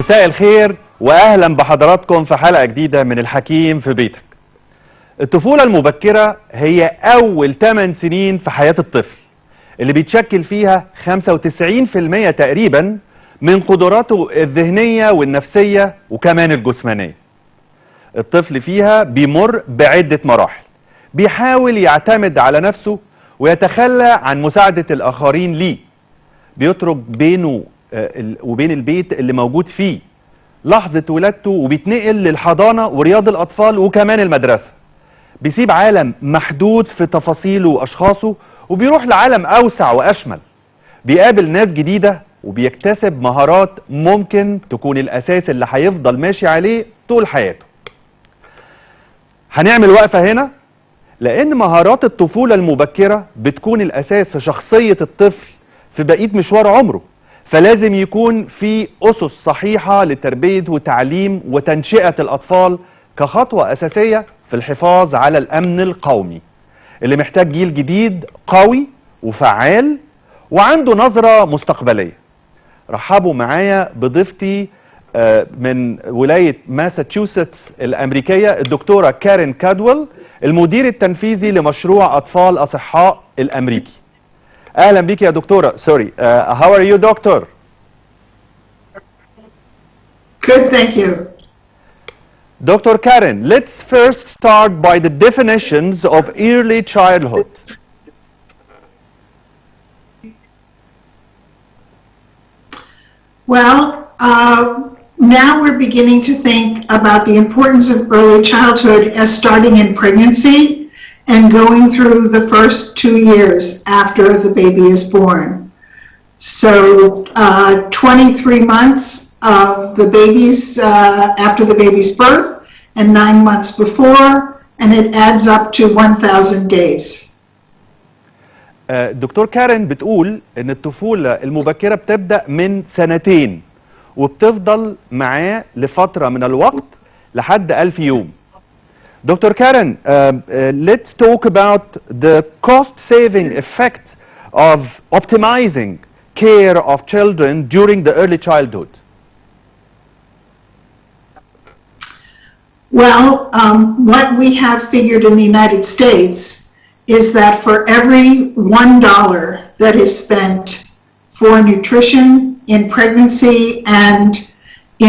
مساء الخير واهلا بحضراتكم في حلقة جديدة من الحكيم في بيتك. الطفولة المبكرة هي اول 8 سنين في حياة الطفل اللي بيتشكل فيها 95% تقريبا من قدراته الذهنية والنفسية وكمان الجسمانية. الطفل فيها بيمر بعدة مراحل، بيحاول يعتمد على نفسه ويتخلى عن مساعدة الآخرين ليه، بيترك بينه وبين البيت اللي موجود فيه لحظة ولادته وبيتنقل للحضانة ورياض الأطفال وكمان المدرسة، بيسيب عالم محدود في تفاصيله وأشخاصه وبيروح لعالم أوسع وأشمل، بيقابل ناس جديدة وبيكتسب مهارات ممكن تكون الأساس اللي هيفضل ماشي عليه طول حياته. هنعمل وقفة هنا لأن مهارات الطفولة المبكرة بتكون الأساس في شخصية الطفل في بقية مشوار عمره، فلازم يكون في أسس صحيحة لتربية وتعليم وتنشئة الأطفال كخطوة أساسية في الحفاظ على الأمن القومي اللي محتاج جيل جديد قوي وفعال وعنده نظرة مستقبلية. رحبوا معايا بضيفتي من ولاية ماساتشوستس الأمريكية الدكتورة كارين كادويل، المدير التنفيذي لمشروع أطفال أصحاء الأمريكي. أهلا بك يا دكتورة. Sorry, how are you, doctor? Good, thank you. Dr. Karen, let's first start by the definitions of early childhood. Well, now we're beginning to think about the importance of early childhood as starting in pregnancy and going through the first 2 years after the baby is born. So 23 months of the baby's, after the baby's birth and 9 months before, and it adds up to 1,000 days. دكتور كارين بتقول ان الطفولة المبكرة بتبدأ من 2 سنين وبتفضل معاه لفترة من الوقت لحد 1000 يوم. Dr. Karen, let's talk about the cost-saving effect of optimizing care of children during the early childhood. Well, what we have figured in the United States is that for every $1 that is spent for nutrition in pregnancy and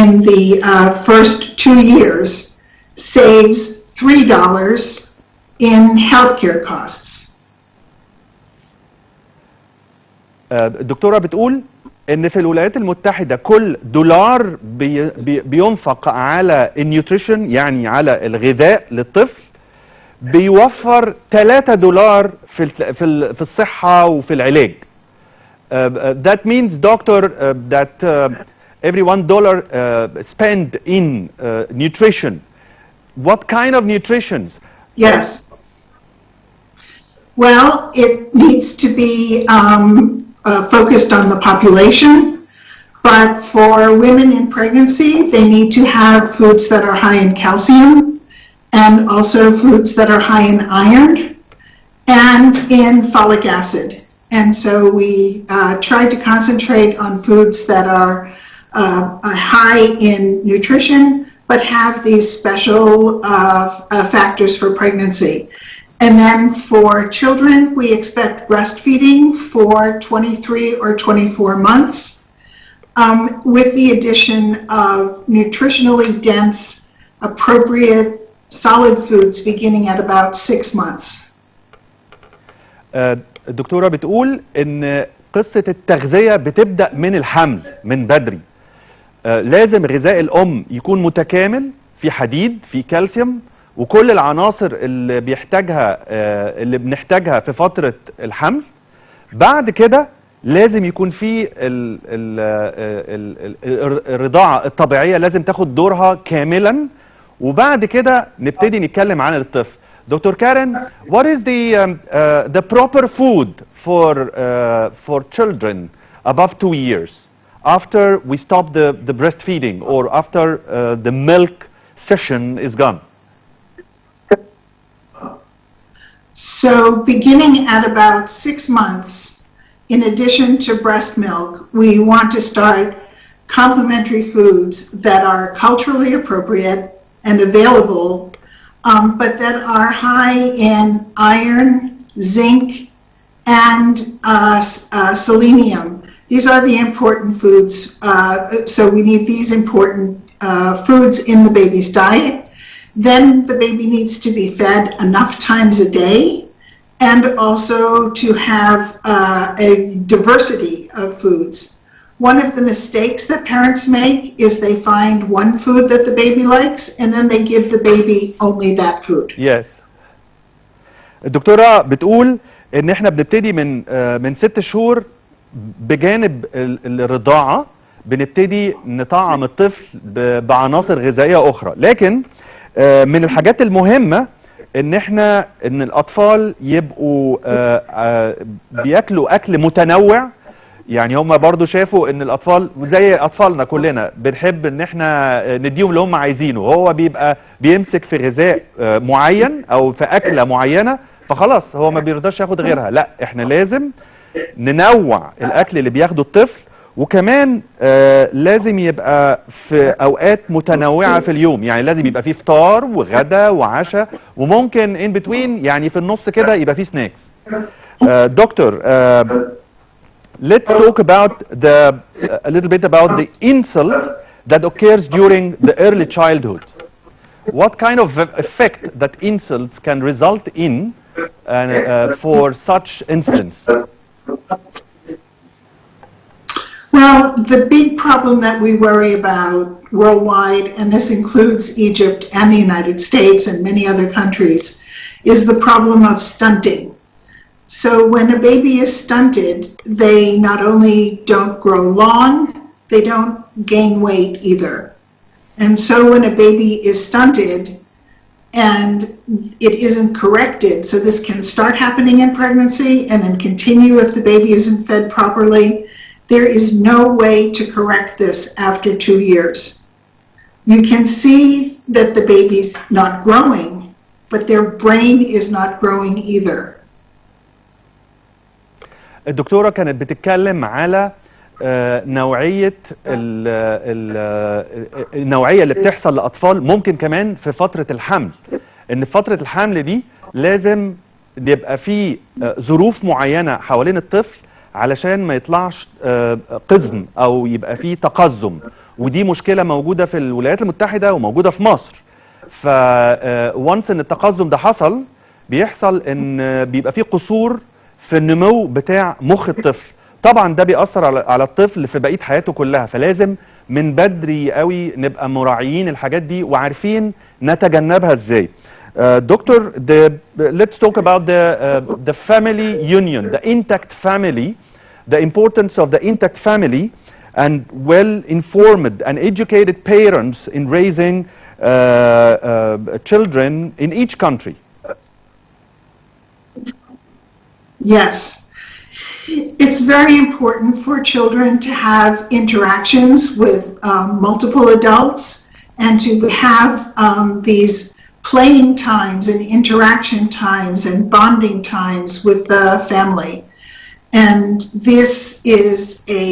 in the first 2 years saves $3 in healthcare costs. الدكتورة بتقول ان في الولايات المتحدة كل دولار بينفق على النيوتريشن يعني على الغذاء للطفل بيوفر $3 في الصحة وفي العلاج. That means, doctor, that every $1 spent in nutrition. What kind of nutrition? Yes. Well, it needs to be focused on the population, but for women in pregnancy, they need to have foods that are high in calcium and also foods that are high in iron and in folic acid. And so we tried to concentrate on foods that are high in nutrition, but have these special factors for pregnancy. And then for children, we expect breastfeeding for 23 or 24 months, with the addition of nutritionally dense, appropriate, solid foods beginning at about 6 months. الدكتورة بتقول ان قصة التغذية بتبدأ من الحمل من بدري. لازم غذاء الأم يكون متكامل، في حديد، في كالسيوم، وكل العناصر اللي بنحتاجها في فترة الحمل. بعد كده لازم يكون في الرضاعة الطبيعية لازم تاخد دورها كاملا، وبعد كده نبتدي نتكلم عن الطفل. Dr. Karen, what is the proper food for children above 2 years after we stop the breastfeeding or after the milk session is gone? So beginning at about 6 months, in addition to breast milk, we want to start complementary foods that are culturally appropriate and available, but that are high in iron, zinc, and selenium. These are the important foods. So we need these important foods in the baby's diet. Then the baby needs to be fed enough times a day, and also to have a diversity of foods. One of the mistakes that parents make is they find one food that the baby likes, and then they give the baby only that food. Yes. الدكتورة بتقول ان احنا بنبتدي من 6 شهور بجانب الرضاعة، بنبتدي نطعم الطفل بعناصر غذائية اخرى، لكن من الحاجات المهمة ان الاطفال يبقوا بياكلوا اكل متنوع. يعني هم برضو شافوا ان الاطفال زي اطفالنا كلنا بنحب ان احنا نديهم اللي هم عايزينه، هو بيبقى بيمسك في غذاء معين او في اكله معينه فخلاص هو ما بيرضاش ياخد غيرها. لا، احنا لازم ننوع الاكل اللي بياخده الطفل، وكمان لازم يبقى في اوقات متنوعه في اليوم. يعني لازم يبقى فيه فطار وغدا وعشاء، وممكن ان بتوين يعني في النص كده يبقى فيه سناكس. دكتور، let's talk about a little bit about the insult that occurs during the early childhood. What kind of effect that insults can result in for such incidents? Well, the big problem that we worry about worldwide, and this includes Egypt and the United States and many other countries, is the problem of stunting. So when a baby is stunted, they not only don't grow long, they don't gain weight either. And so when a baby is stunted and it isn't corrected, so this can start happening in pregnancy and then continue if the baby isn't fed properly, there is no way to correct this after 2 years. You can see that the baby's not growing, but their brain is not growing either. الدكتورة كانت بتتكلم على نوعية النوعية اللي بتحصل لأطفال ممكن كمان في فترة الحمل. إن في فترة الحمل دي لازم يبقى في ظروف معينة حوالين الطفل علشان ما يطلعش قزم أو يبقى في تقزم، ودي مشكلة موجودة في الولايات المتحدة وموجودة في مصر. فوانس إن التقزم ده حصل بيحصل إن بيبقى في قصور في النمو بتاع مخ الطفل. طبعا ده بيأثر على الطفل في بقية حياته كلها، فلازم من بدري قوي نبقى مراعيين الحاجات دي وعارفين نتجنبها ازاي. دكتور، let's talk about the family union, the intact family, the importance of the intact family and well-informed and educated parents in raising children in each country. Yes. It's very important for children to have interactions with multiple adults and to have these playing times and interaction times and bonding times with the family. And this is a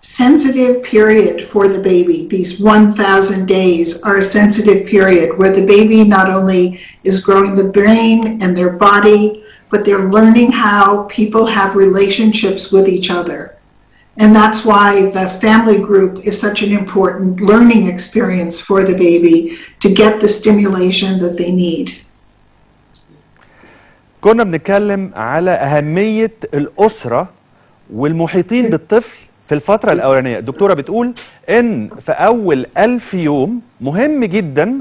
sensitive period for the baby. These 1,000 days are a sensitive period where the baby not only is growing the brain and their body, but they're learning how people have relationships with each other. And that's why the family group is such an important learning experience for the baby to get the stimulation that they need. كنا بنتكلم على أهمية الأسرة والمحيطين بالطفل في الفترة الأولانية. الدكتورة بتقول إن في أول 1000 يوم مهم جدا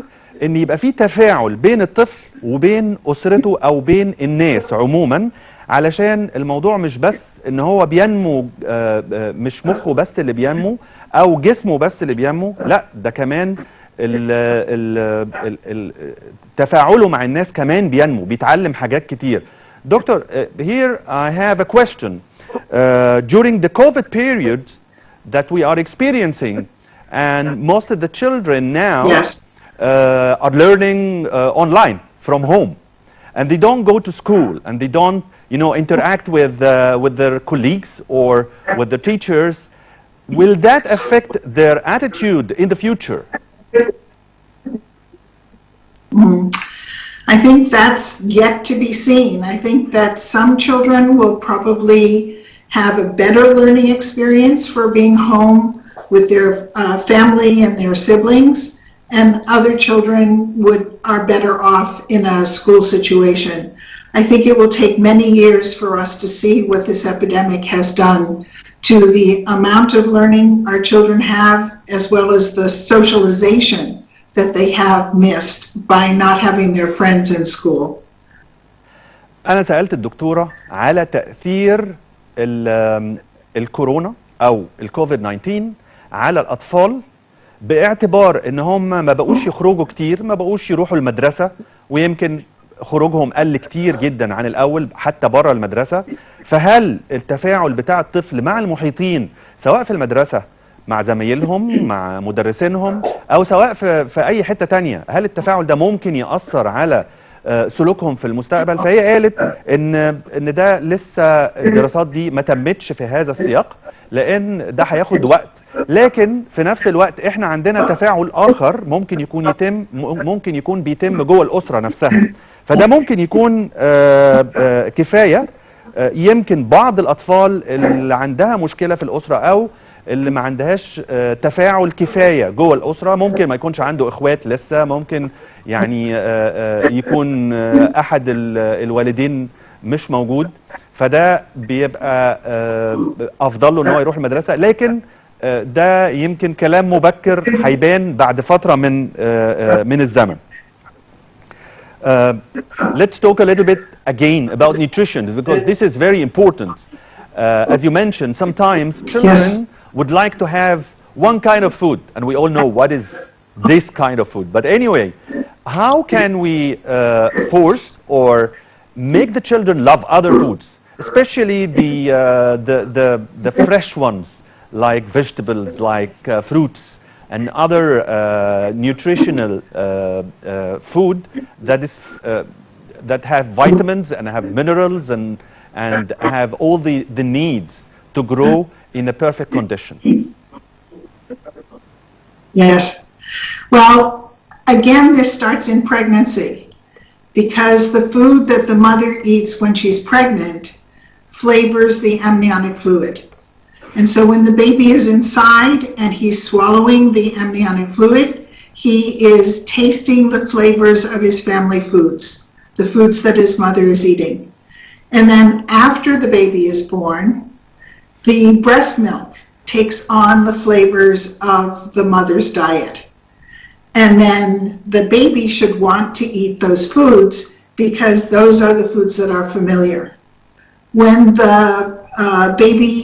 إن يبقى في تفاعل بين الطفل وبين أسرته أو بين الناس عموما، علشان الموضوع مش بس إن هو بينمو، مش مخه بس اللي بينمو أو جسمه بس اللي بينمو، لا ده كمان تفاعله مع الناس كمان بينمو، بيتعلم حاجات كتير. دكتور, here I have a question. During the COVID period that we are experiencing, and most of the children now are learning online from home, and they don't go to school, and they don't, interact with their colleagues or with the teachers. will that affect their attitude in the future? I think that's yet to be seen. I think that some children will probably have a better learning experience for being home with their family and their siblings, and other children are better off in a school situation. I think it will take many years for us to see what this epidemic has done to the amount of learning our children have, as well as the socialization that they have missed by not having their friends in school. أنا سألت الدكتورة على تأثير الكورونا أو الكوفيد 19 على الأطفال، باعتبار إن هم ما بقوش يخرجوا كتير، ما بقوش يروحوا المدرسة، ويمكن خروجهم قل كتير جدا عن الأول حتى بره المدرسة. فهل التفاعل بتاع الطفل مع المحيطين سواء في المدرسة مع زمايلهم مع مدرسينهم أو سواء في أي حتة تانية، هل التفاعل ده ممكن يأثر على سلوكهم في المستقبل؟ فهي قالت إن ده لسه الدراسات دي ما تمتش في هذا السياق، لأن ده هياخد وقت، لكن في نفس الوقت احنا عندنا تفاعل آخر ممكن يكون بيتم جوه الأسرة نفسها. فده ممكن يكون كفاية. يمكن بعض الأطفال اللي عندها مشكلة في الأسرة أو اللي ما عندهاش تفاعل كفاية جوه الأسرة، ممكن ما يكونش عنده إخوات لسه، ممكن يعني يكون أحد الوالدين مش موجود، فده بيبقى أفضل له إن هو يروح المدرسة. لكن ده يمكن كلام مبكر هيبان بعد فترة من الزمن. Let's talk a little bit again about nutrition, because this is very important. As you mentioned, sometimes children would like to have one kind of food, and we all know what is this kind of food. But anyway, how can we force or make the children love other foods, especially the fresh ones, like vegetables, like fruits, and other nutritional food that have vitamins and have minerals and have all the needs to grow in a perfect condition? Yes. Well, again, this starts in pregnancy, because the food that the mother eats when she's pregnant flavors the amniotic fluid. And so when the baby is inside and he's swallowing the amniotic fluid, he is tasting the flavors of his family foods, the foods that his mother is eating. And then after the baby is born, the breast milk takes on the flavors of the mother's diet. And then the baby should want to eat those foods because those are the foods that are familiar. When the baby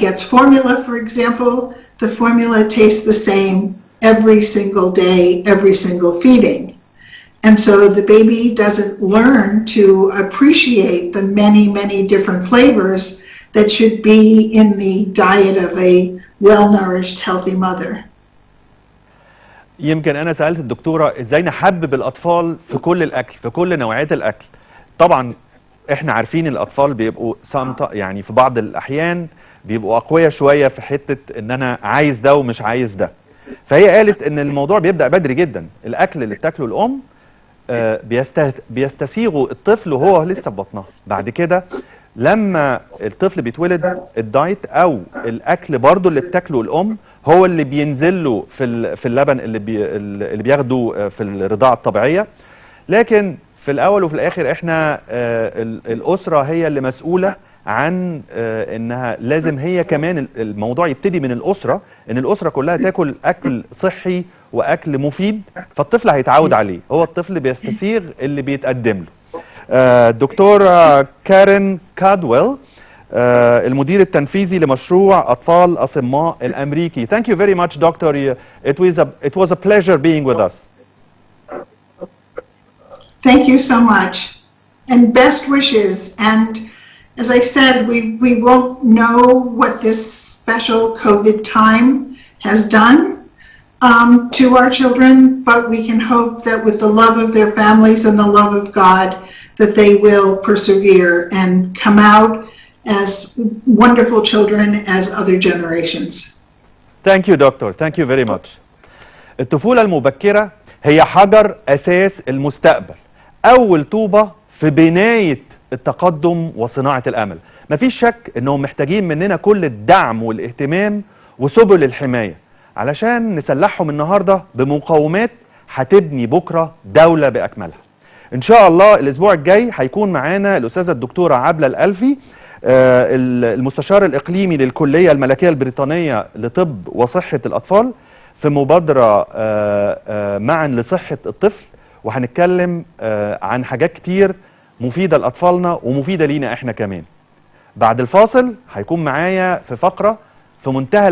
gets formula, for example, the formula tastes the same every single day, every single feeding. And so the baby doesn't learn to appreciate the many, many different flavors that should be in the diet of a well-nourished, healthy mother. يمكن أنا سألت الدكتورة إزاي نحبب الأطفال في كل الأكل، في كل نوعيات الأكل. طبعا احنا عارفين الأطفال بيبقوا يعني في بعض الأحيان بيبقوا أقوياء شوية في حتة إن أنا عايز ده ومش عايز ده. فهي قالت إن الموضوع بيبدأ بدري جدا. الأكل اللي بتاكله الأم بيستسيغه الطفل وهو لسه في بطنها. بعد كده لما الطفل بيتولد، الدايت او الاكل برضو اللي بتاكله الام هو اللي بينزل له في اللبن اللي بياخده في الرضاعه الطبيعيه. لكن في الاول وفي الاخر احنا الاسره هي اللي مسؤوله عن انها لازم هي كمان الموضوع يبتدي من الاسره، ان الاسره كلها تاكل اكل صحي واكل مفيد، فالطفل هيتعود عليه، هو الطفل بيستسيغ اللي بيتقدم له. دكتور كارين كادويل، المدير التنفيذي لمشروع أطفال أصماء الأمريكي. Thank you very much, Doctor. It was a pleasure being with us. Thank you so much, and best wishes. And as I said, we won't know what this special COVID time has done to our children, but we can hope that with the love of their families and the love of God, that they will persevere and come out as wonderful children as other generations. ثانك يو دكتور، ثانك يو فيري ماتش. الطفولة المبكرة هي حجر أساس المستقبل، أول طوبة في بناية التقدم وصناعة الأمل. مفيش شك إنهم محتاجين مننا كل الدعم والاهتمام وسبل الحماية علشان نسلحهم النهاردة بمقومات هتبني بكرة دولة بأكملها. إن شاء الله الأسبوع الجاي هيكون معانا الأستاذة الدكتورة عبلة الألفي، المستشار الإقليمي للكلية الملكية البريطانية لطب وصحة الأطفال، في مبادرة معا لصحة الطفل، وهنتكلم عن حاجات كتير مفيدة لأطفالنا ومفيدة لينا إحنا كمان. بعد الفاصل هيكون معايا في فقرة في منتهى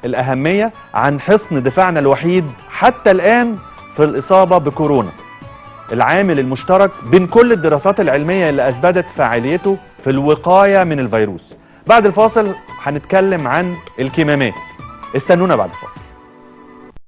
الأهمية عن حصن دفاعنا الوحيد حتى الآن في الإصابة بكورونا، العامل المشترك بين كل الدراسات العلمية اللي أثبتت فاعليته في الوقاية من الفيروس. بعد الفاصل هنتكلم عن الكمامات. استنونا بعد الفاصل.